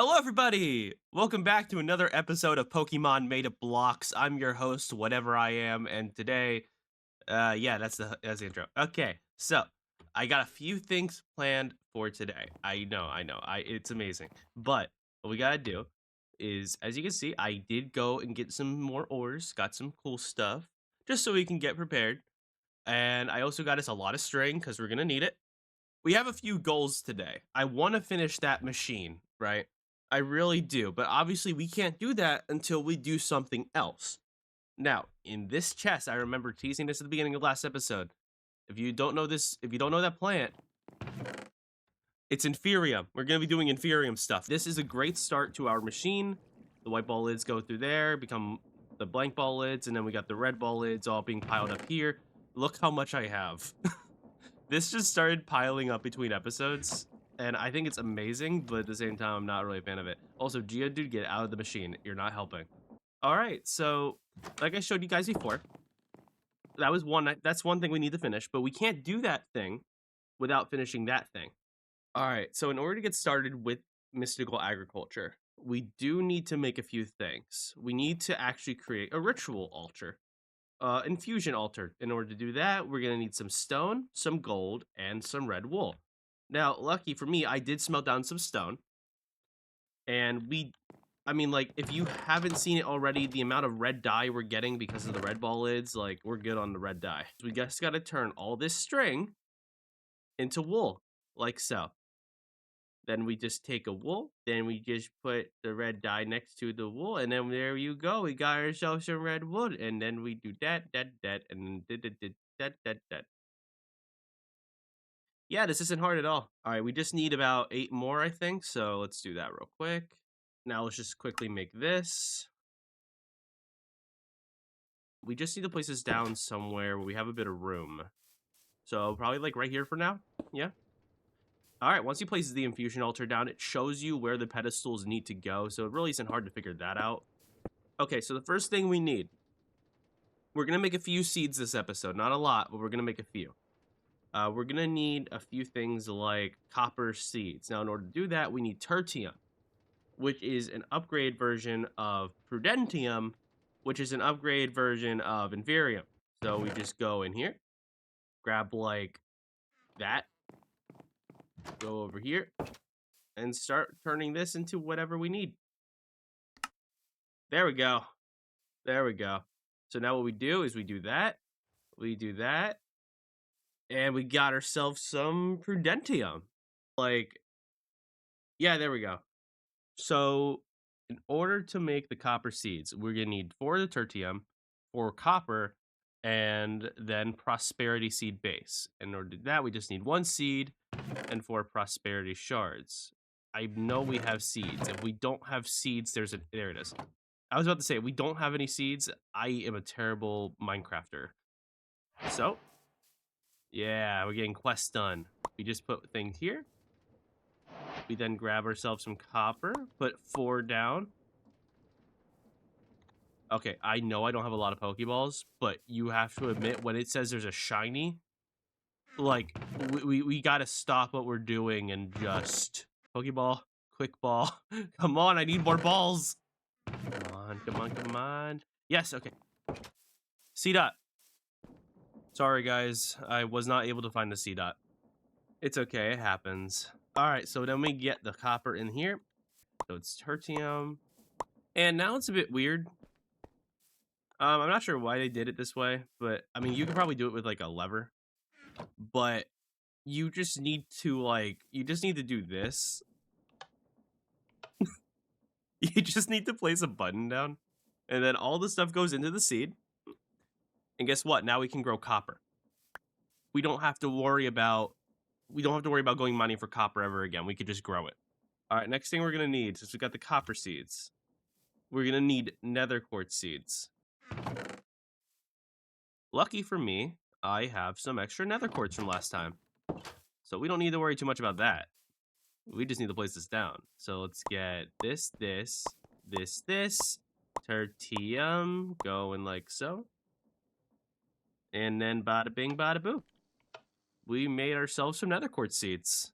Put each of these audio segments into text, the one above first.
Hello, everybody! Welcome back to another episode of Pokemon Made of Blocks. I'm your host, whatever I am, and today, yeah, that's the intro. Okay, so I got a few things planned for today. It's amazing. But what we gotta do is, as you can see, I did go and get some more ores, got some cool stuff, just so we can get prepared. And I also got us a lot of string because we're gonna need it. We have a few goals today. I want to finish that machine, right? I really do, but obviously we can't do that until we do something else. Now, in this chest, I remember teasing this at the beginning of last episode. If you don't know that plant, it's Inferium. We're going to be doing Inferium stuff. This is a great start to our machine. The white ball lids go through there, become the blank ball lids, and then we got the red ball lids all being piled up here. Look how much I have. This just started piling up between episodes, and I think it's amazing, but at the same time, I'm not really a fan of it. Also, Geodude, get out of the machine. You're not helping. All right, so like I showed you guys before, that's one thing we need to finish, but we can't do that thing without finishing that thing. All right, so in order to get started with mystical agriculture, we do need to make a few things. We need to actually create a ritual altar. Infusion altar. In order to do that, we're gonna need some stone, some gold, and some red wool. Now, lucky for me, I did smelt down some stone, and like, if you haven't seen it already, the amount of red dye we're getting because of the red ball lids, like, we're good on the red dye. So we just gotta turn all this string into wool, like so. Then we just take a wool, then we just put the red dye next to the wool, and then there you go. We got ourselves some red wool, and then we do that, and that. Yeah, this isn't hard at all. All right, we just need about 8 more, I think, so let's do that real quick. Now let's just quickly make this. We just need to place this down somewhere where we have a bit of room. So probably like right here for now, yeah? All right, once you place the infusion altar down, it shows you where the pedestals need to go, so it really isn't hard to figure that out. Okay, so the first thing we need, we're going to make a few seeds this episode. Not a lot, but we're going to make a few. We're going to need a few things like copper seeds. Now, in order to do that, we need tertium, which is an upgrade version of prudentium, which is an upgrade version of inferium. So we just go in here, grab like that, go over here, and start turning this into whatever we need. There we go. There we go. So now what we do is we do that, and we got ourselves some prudentium. Like, yeah, there we go. So in order to make the copper seeds, we're going to need 4 of the tertium, 4 copper, and then prosperity seed base. In order to do that, we just need 1 seed and 4 prosperity shards. I know we have seeds. If we don't have seeds, there it is. I was about to say, if we don't have any seeds, I am a terrible Minecrafter. So, yeah, we're getting quests done. We just put things here. We then grab ourselves some copper, put 4 down. Okay, I know I don't have a lot of Pokeballs, but you have to admit, when it says there's a shiny, like, we gotta stop what we're doing and just... Pokeball, quick ball. Come on, I need more balls. Come on. Yes, okay. C-Dot. Sorry, guys. I was not able to find the C-Dot. It's okay, it happens. Alright, so then we get the copper in here. So it's tertium. And now it's a bit weird. I'm not sure why they did it this way, but I mean, you could probably do it with like a lever. But you just need to do this. You just need to place a button down, and then all the stuff goes into the seed. And guess what? Now we can grow copper. We don't have to worry about going mining for copper ever again. We could just grow it. All right, next thing we're gonna need, since we got the copper seeds, we're gonna need nether quartz seeds. Lucky for me, I have some extra nether quartz from last time, so we don't need to worry too much about that. We just need to place this down. So let's get this, tertium going like so. And then bada bing, bada boo. We made ourselves some nether quartz seeds.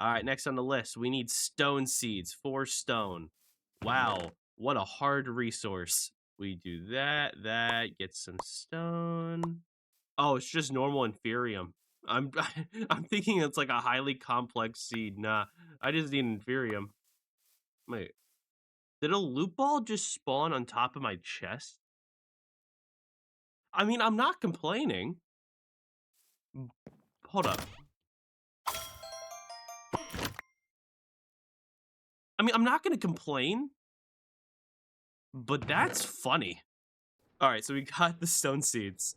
All right, next on the list, we need stone seeds, 4 stone. Wow, what a hard resource. We do that, get some stone. Oh, it's just normal inferium. I'm I'm thinking it's like a highly complex seed. Nah, I just need inferium. Wait, did a loot ball just spawn on top of my chest? I mean, I'm not complaining. Hold up. I mean, I'm not gonna complain, but that's funny. All right, so we got the stone seeds.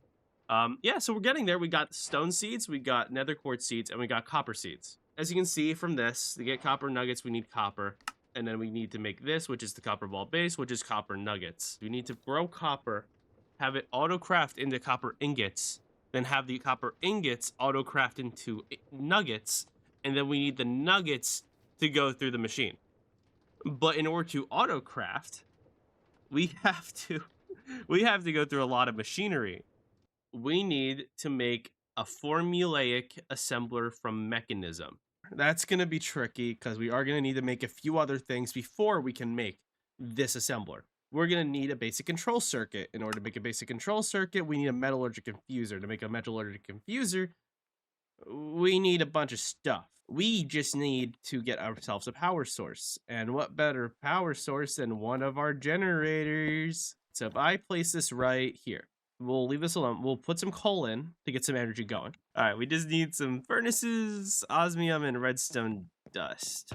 Yeah, so we're getting there. We got stone seeds, we got nether quartz seeds, and we got copper seeds. As you can see from this, to get copper nuggets, we need copper. And then we need to make this, which is the copper ball base, which is copper nuggets. We need to grow copper, have it auto-craft into copper ingots, then have the copper ingots auto-craft into nuggets, and then we need the nuggets to go through the machine. But in order to auto-craft, we have to go through a lot of machinery. We need to make a formulaic assembler from mechanism. That's going to be tricky because we are going to need to make a few other things before we can make this assembler. We're going to need a basic control circuit. In order to make a basic control circuit, we need a metallurgic infuser. To make a metallurgic infuser, we need a bunch of stuff. We just need to get ourselves a power source. And what better power source than one of our generators? So if I place this right here, we'll leave this alone. We'll put some coal in to get some energy going. All right, we just need some furnaces, osmium, and redstone dust.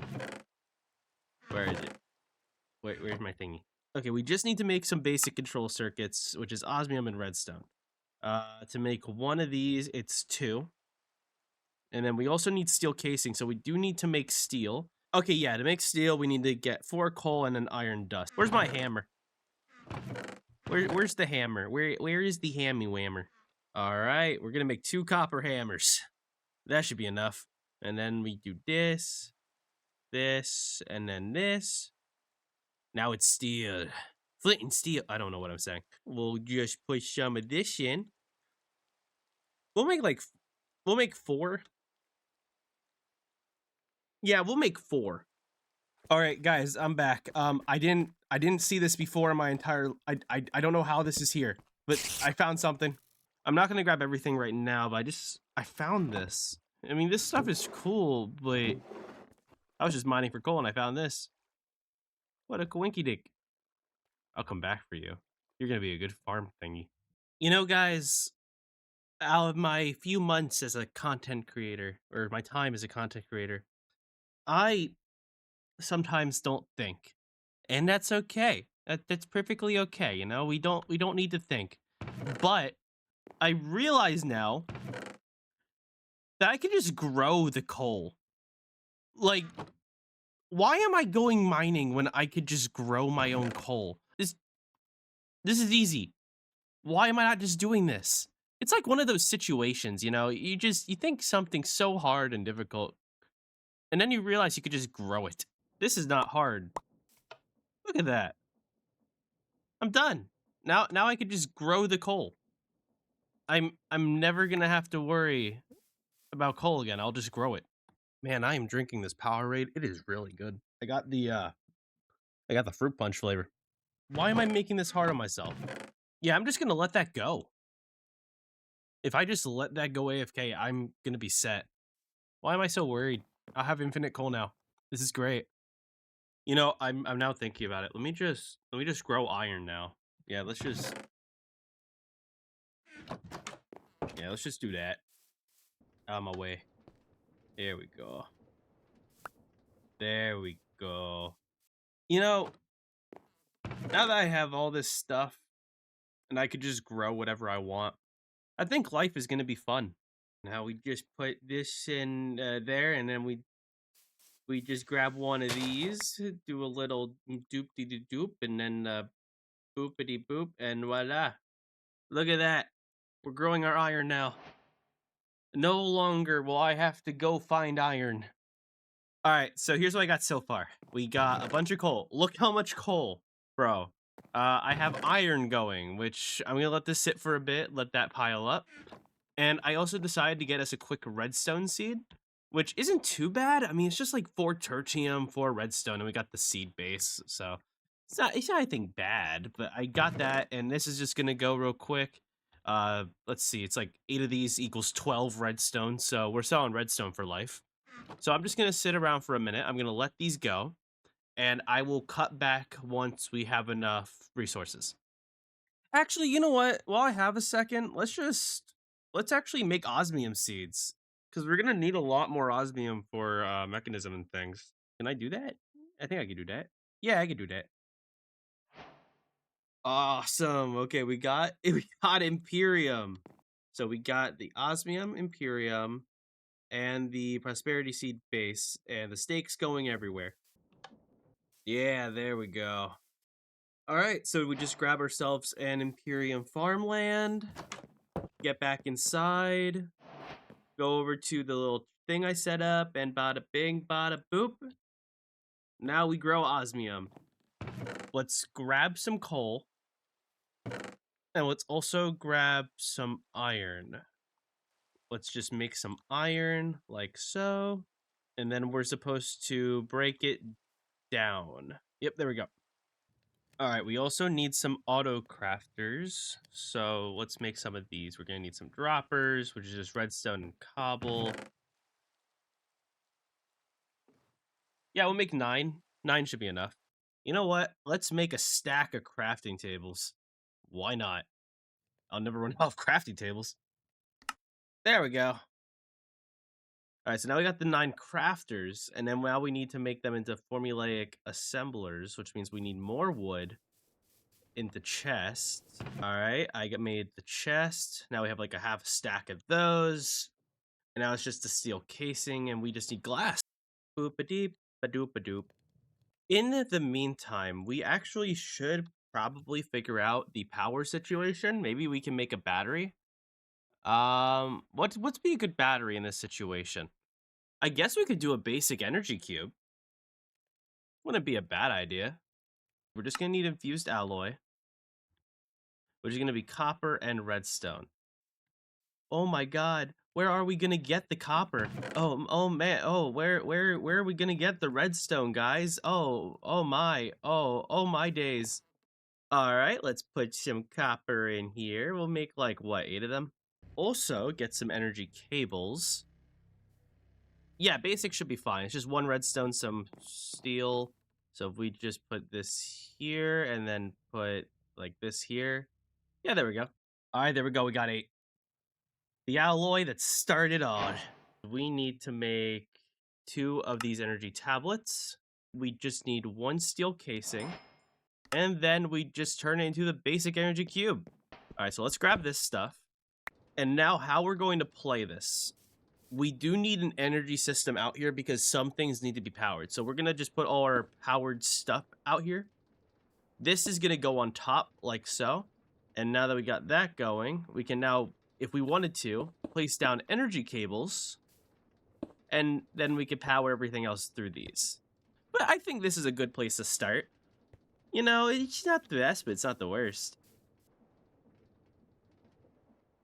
Where is it? Wait, where's my thingy? Okay, we just need to make some basic control circuits, which is osmium and redstone. To make one of these, it's 2. And then we also need steel casing, so we do need to make steel. Okay, yeah, to make steel, we need to get 4 coal and an iron dust. Where's my hammer? Where's the hammer? Where is the hammy whammer? All right, we're gonna make 2 copper hammers. That should be enough. And then we do this, this, and then this. Now it's steel. Flint and steel. I don't know what I'm saying. We'll just put some of this in. We'll make 4. Yeah, we'll make 4. All right, guys, I'm back. I didn't see this before in my entire. I don't know how this is here, but I found something. I'm not gonna grab everything right now, but I found this. I mean, this stuff is cool, but I was just mining for coal and I found this. What a coinky dink. I'll come back for you. You're gonna be a good farm thingy. You know, guys, out of my few months as a content creator, or my time as a content creator, I sometimes don't think, and that's okay. That's perfectly okay. You know, we don't need to think. But I realize now that I can just grow the coal. Like, why am I going mining when I could just grow my own coal? This is easy. Why am I not just doing this? It's like one of those situations, you know, you think something so hard and difficult, and then you realize you could just grow it. This is not hard. Look at that. I'm done. Now I could just grow the coal. I'm never gonna have to worry about coal again. I'll just grow it. Man, I am drinking this Powerade. It is really good. I got the fruit punch flavor. Why am I making this hard on myself? Yeah, I'm just gonna let that go. If I just let that go AFK, I'm gonna be set. Why am I so worried? I'll have infinite coal now. This is great. You know, I'm now thinking about it. Let me just grow iron now. Yeah, let's just do that. Out of my way. There we go. There we go. You know, now that I have all this stuff and I could just grow whatever I want, I think life is gonna be fun. Now we just put this in there, and then we just grab one of these, do a little doop-de-doop, and then boopity-boop, and voila. Look at that. We're growing our iron now. No longer will I have to go find iron. All right, so here's what I got so far. We got a bunch of coal. Look how much coal, bro. I have iron going, which I'm gonna let this sit for a bit, let that pile up. And I also decided to get us a quick redstone seed. which isn't too bad. I mean, it's just like 4 tertium, 4 redstone, and we got the seed base, so it's not anything bad, but I got that, and this is just gonna go real quick. Let's see, it's like 8 of these equals 12 redstone, so we're selling redstone for life. So I'm just gonna sit around for a minute. I'm gonna let these go, and I will cut back once we have enough resources. Actually, you know what? While I have a second, let's actually make osmium seeds because we're gonna need a lot more osmium for mechanism and things. Can I do that? I think I can do that. Yeah, I can do that. Awesome. Okay, we got Imperium. So we got the osmium Imperium and the prosperity seed base and the stakes going everywhere. Yeah, there we go. All right, so we just grab ourselves an Imperium farmland, get back inside, go over to the little thing I set up, and bada bing, bada boop. Now we grow osmium. Let's grab some coal, and let's also grab some iron. Let's just make some iron, like so. And then we're supposed to break it down. Yep, there we go. All right, we also need some auto crafters. So let's make some of these. We're gonna need some droppers, which is just redstone and cobble. Yeah, we'll make 9. 9 should be enough. You know what? Let's make a stack of crafting tables. Why not? I'll never run out of crafting tables. There we go. All right, so now we got the 9 crafters, and then now we need to make them into formulaic assemblers, which means we need more wood into chests. All right, made the chest. Now we have like a half stack of those. And now it's just a steel casing, and we just need glass. Boop-a-deep, ba-doop-a-doop. In the meantime, we actually should probably figure out the power situation. Maybe we can make a battery. What's be a good battery in this situation? I guess we could do a basic energy cube. Wouldn't be a bad idea. We're just gonna need infused alloy, which is gonna be copper and redstone. Oh my god, where are we gonna get the copper? Oh man, where are we gonna get the redstone, guys? Oh my days. All right, let's put some copper in here. We'll make like what, 8 of them? Also, get some energy cables. Yeah, basic should be fine. It's just 1 redstone, some steel. So if we just put this here and then put like this here. Yeah, there we go. All right, there we go. We got 8. The alloy that started on. We need to make 2 of these energy tablets. We just need 1 steel casing. And then we just turn it into the basic energy cube. All right, so let's grab this stuff. And now how we're going to play this. We do need an energy system out here because some things need to be powered. So we're going to just put all our powered stuff out here. This is going to go on top like so. And now that we got that going, we can now, if we wanted to, place down energy cables. And then we could power everything else through these. But I think this is a good place to start. You know, it's not the best, but it's not the worst.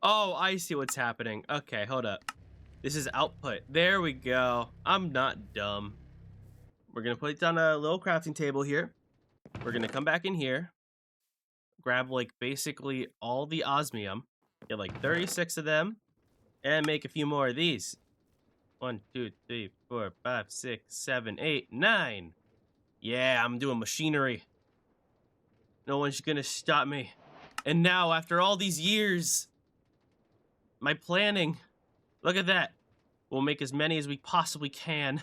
Oh, I see what's happening. Okay, hold up. This is output. There we go. I'm not dumb. We're going to put it on a little crafting table here. We're going to come back in here. Grab, like, basically all the osmium. Get, like, 36 of them. And make a few more of these. 1, 2, 3, 4, 5, 6, 7, 8, 9. Yeah, I'm doing machinery. No one's going to stop me. And now, after all these years, my planning, look at that. We'll make as many as we possibly can.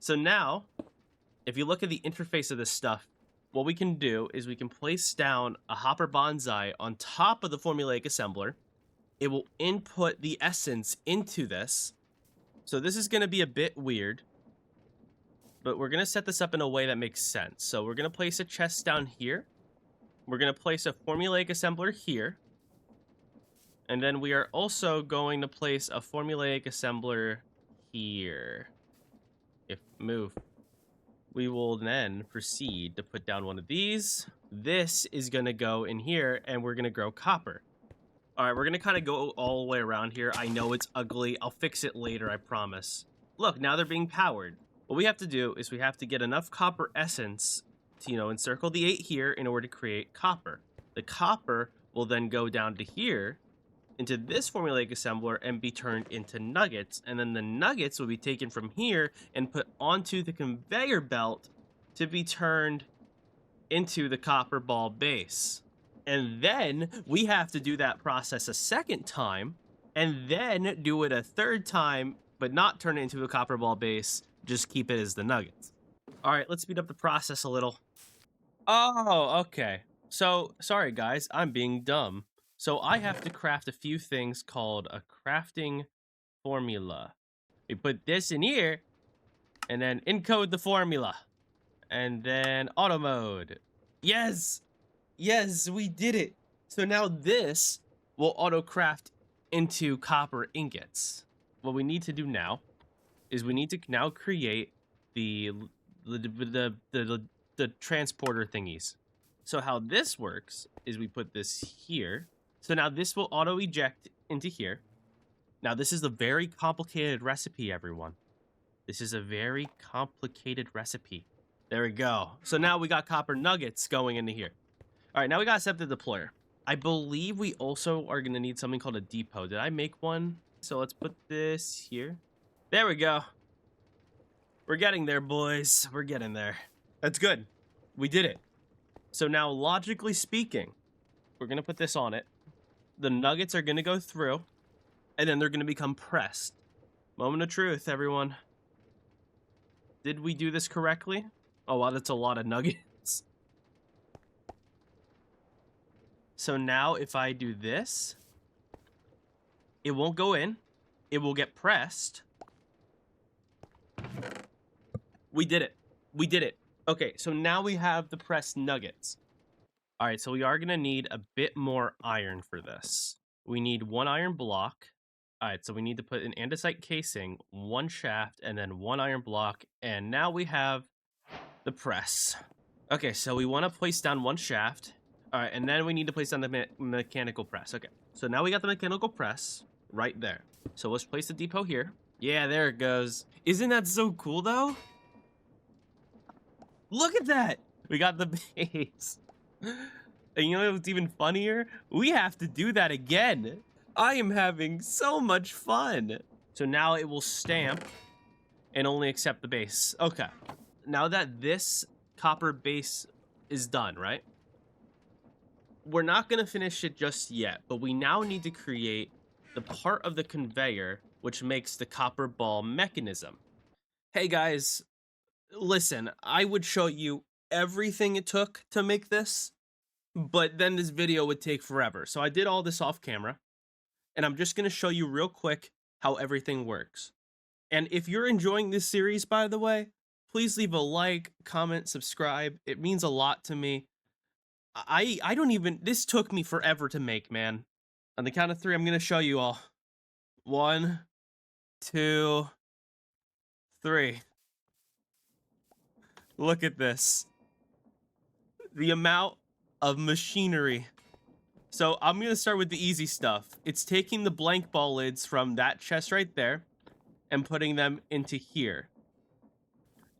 So now, if you look at the interface of this stuff, what we can do is we can place down a hopper bonsai on top of the formulaic assembler. It will input the essence into this. So this is going to be a bit weird, but we're going to set this up in a way that makes sense. So we're going to place a chest down here. We're going to place a formulaic assembler here. And then we are also going to place a formulaic assembler here. If move. We will then proceed to put down one of these. This is going to go in here, and we're going to grow copper. All right, we're going to kind of go all the way around here. I know it's ugly. I'll fix it later, I promise. look, now they're being powered. What we have to do is we have to get enough copper essence to, encircle the 8 here in order to create copper. The copper will then go down to here into this formulaic assembler and be turned into nuggets. And then the nuggets will be taken from here and put onto the conveyor belt to be turned into the copper ball base. And then we have to do that process a second time and then do it a third time, but not turn it into a copper ball base. Just keep it as the nuggets. All right, let's speed up the process a little. Oh, okay. So, sorry guys, I'm being dumb. So I have to craft a few things called a crafting formula. We put this in here, and then encode the formula. And then auto mode. Yes! Yes, we did it! So now this will auto craft into copper ingots. What we need to do now is we need to now create the transporter thingies. So how this works is we put this here. So now this will auto eject into here. Now this is a very complicated recipe, everyone. This is a very complicated recipe. There we go. So now we got copper nuggets going into here. All right, now we got to set the deployer. I believe we also are going to need something called a depot. Did I make one? So let's put this here. There we go. We're getting there, boys. We're getting there. That's good. We did it. So now, logically speaking, we're going to put this on it. The nuggets are going to go through, and then they're going to become pressed. Moment of truth, everyone. Did we do this correctly? Oh, wow, that's a lot of nuggets. So now, if I do this, it won't go in. It will get pressed. We did it. We did it. Okay, so now we have the pressed nuggets. All right, so we are going to need a bit more iron for this. We need 1 iron block. All right, so we need to put an andesite casing, 1 shaft, and then 1 iron block. And now we have the press. Okay, so we want to place down 1 shaft. All right, and then we need to place down the mechanical press. Okay, so now we got the mechanical press right there. So let's place the depot here. Yeah, there it goes. Isn't that so cool, though? Look at that! We got the base. And you know what's even funnier? We have to do that again. I am having so much fun. So now it will stamp and only accept the base. Okay. Now that this copper base is done, right? We're not going to finish it just yet, but we now need to create the part of the conveyor which makes the copper ball mechanism. Hey guys, listen, I would show you everything it took to make this, but then this video would take forever. So I did all this off camera, and I'm just going to show you real quick how everything works. And if you're enjoying this series, by the way, please leave a like, comment, subscribe. It means a lot to me. I don't even, this took me forever to make, man. On the count of 3, I'm going to show you all. 1, 2, 3. Look at this. The amount of machinery. So I'm going to start with the easy stuff. It's taking the blank ball lids from that chest right there and putting them into here.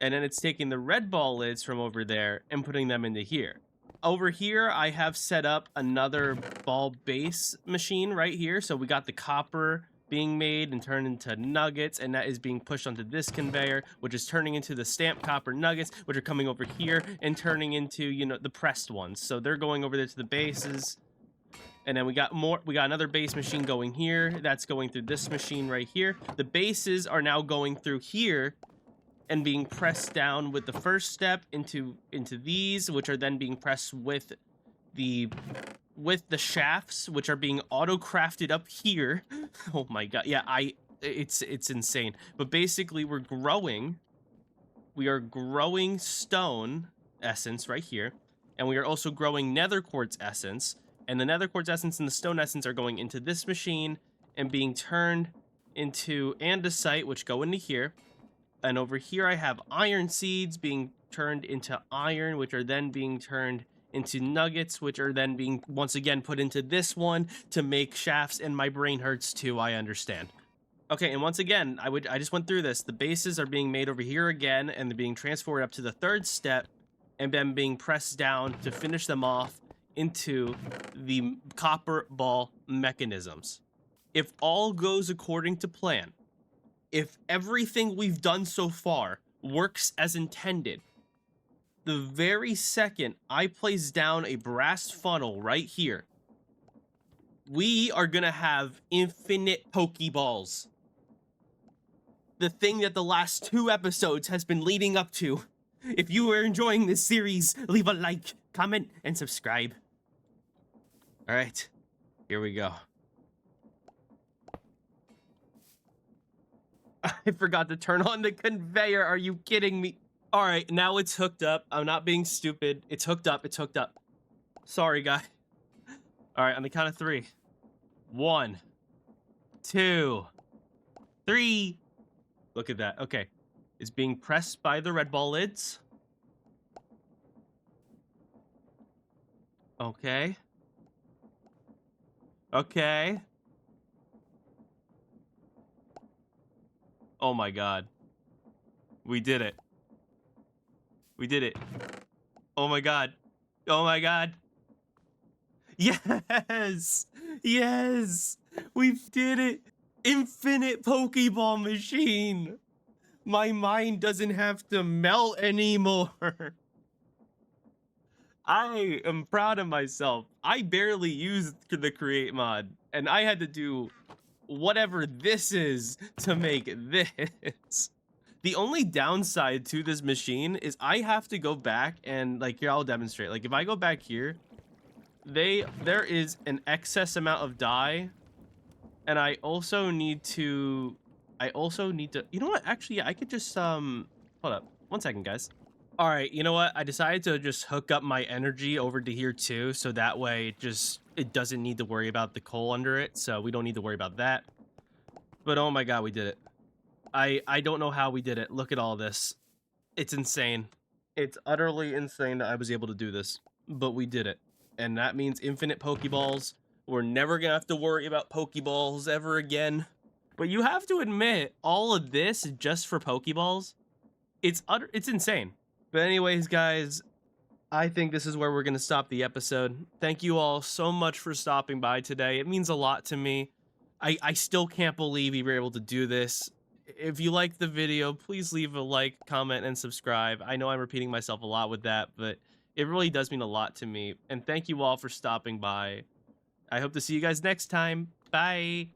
And then it's taking the red ball lids from over there and putting them into here. Over here, I have set up another ball base machine right here. So we got the copper being made and turned into nuggets, and that is being pushed onto this conveyor, which is turning into the stamped copper nuggets, which are coming over here and turning into, you know, the pressed ones. So they're going over there to the bases. And then we got another base machine going here. That's going through this machine right here. The bases are now going through here and being pressed down with the first step into these, which are then being pressed with the shafts, which are being auto crafted up here. Oh my god, yeah, it's insane. But basically, we are growing stone essence right here, and we are also growing nether quartz essence. And the nether quartz essence and the stone essence are going into this machine and being turned into andesite, which go into here. And over here, I have iron seeds being turned into iron, which are then being turned into nuggets, which are then being, once again, put into this one to make shafts. And my brain hurts too, I understand. Okay, and once again, I just went through this. The bases are being made over here again, and they're being transported up to the third step, and then being pressed down to finish them off into the copper ball mechanisms. If all goes according to plan, if everything we've done so far works as intended, the very second I place down a brass funnel right here, we are gonna have infinite Pokeballs. The thing that the last 2 episodes has been leading up to. If you are enjoying this series, leave a like, comment, and subscribe. All right, here we go. I forgot to turn on the conveyor. Are you kidding me? All right, now it's hooked up. I'm not being stupid. It's hooked up. It's hooked up. Sorry, guy. All right, on the count of 3. 1, 2, 3. Look at that. Okay. It's being pressed by the red ball lids. Okay. Okay. Oh my god. We did it. We did it. Oh my god. Oh my god. Yes! Yes! We did it! Infinite Pokeball machine! My mind doesn't have to melt anymore. I am proud of myself. I barely used the create mod, and I had to do whatever this is to make this. The only downside to this machine is I have to go back and, like, here, I'll demonstrate. Like, if I go back here, there is an excess amount of dye, and I also need to, you know what? Actually, yeah, I could just, hold up. 1 second, guys. All right, you know what? I decided to just hook up my energy over to here too, so that way it doesn't need to worry about the coal under it, so we don't need to worry about that. But oh my god, we did it. I don't know how we did it. Look at all this. It's insane. It's utterly insane that I was able to do this, but we did it. And that means infinite Pokeballs. We're never gonna have to worry about Pokeballs ever again. But you have to admit, all of this just for Pokeballs, it's insane. But anyways, guys, I think this is where we're going to stop the episode. Thank you all so much for stopping by today. It means a lot to me. I still can't believe we were able to do this. If you liked the video, please leave a like, comment, and subscribe. I know I'm repeating myself a lot with that, but it really does mean a lot to me. And thank you all for stopping by. I hope to see you guys next time. Bye.